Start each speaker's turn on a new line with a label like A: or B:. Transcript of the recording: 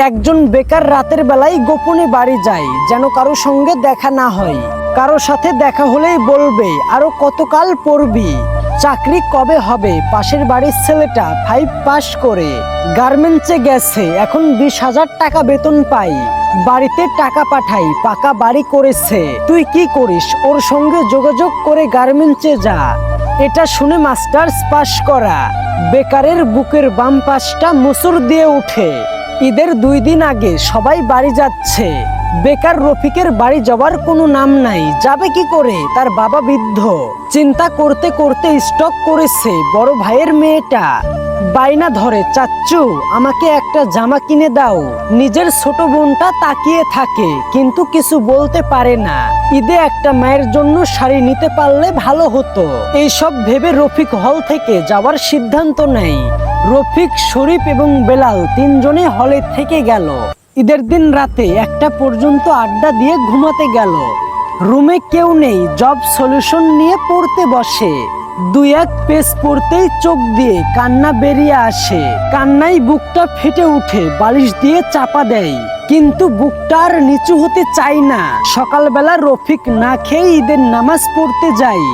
A: একজন বেকার রাতের বেলায় গোপনে বাড়ি যায়, যেন কারো সঙ্গে দেখা না হয়। কারো সাথে দেখা হলেই বলবে আরো কতকাল পড়বি, চাকরি কবে হবে। পাশের বাড়ির ছেলেটা 5 পাস করে গার্মেন্টসে গেছে, এখন 20,000 টাকা বেতন পাই। বাড়িতে টাকা পাঠাই, পাকা বাড়ি করেছে। তুই কি করিস? ওর সঙ্গে যোগাযোগ করে গার্মেন্টসে যা। এটা শুনে মাস্টার্স পাস করা বেকারের বুকের বাম পাশটা মুসুর দিয়ে উঠে। ঈদের 2 দিন আগে সবাই বাড়ি যাচ্ছে, বেকার রফিকের বাড়ি যাওয়ার কোনো নাম নাই। যাবে কি করে? তার বাবা বৃদ্ধ। চিন্তা করতে করতে স্টক করেছে বড় ভাইয়ের মেয়েটা। বাইনা ধরে, চাচ্চু আমাকে একটা জামা কিনে দাও। নিজের ছোট বোনটা তাকিয়ে থাকে, কিন্তু কিছু বলতে পারে না। ঈদে একটা মায়ের জন্য শাড়ি নিতে পারলে ভালো হতো। এইসব ভেবে রফিক হল থেকে যাওয়ার সিদ্ধান্ত নেয়। রফিক, শরীফ এবং বেলাল 3 জনে হলে থেকে গেল। ঈদের দিন রাতে 1টা পর্যন্ত আড্ডা দিয়ে ঘুমাতে গেল। রুমে কেউ নেই, জব সলিউশন নিয়ে পড়তে বসে। 2-1 পেজ পড়তেই চোখ দিয়ে কান্না বেরিয়ে আসে। কান্নাই বুকটা ফেটে উঠে, বালিশ দিয়ে চাপা দেয়, কিন্তু বুকটা আর নিচু হতে চায় না। সকালবেলা রফিক না খেয়ে ঈদের নামাজ পড়তে যায়।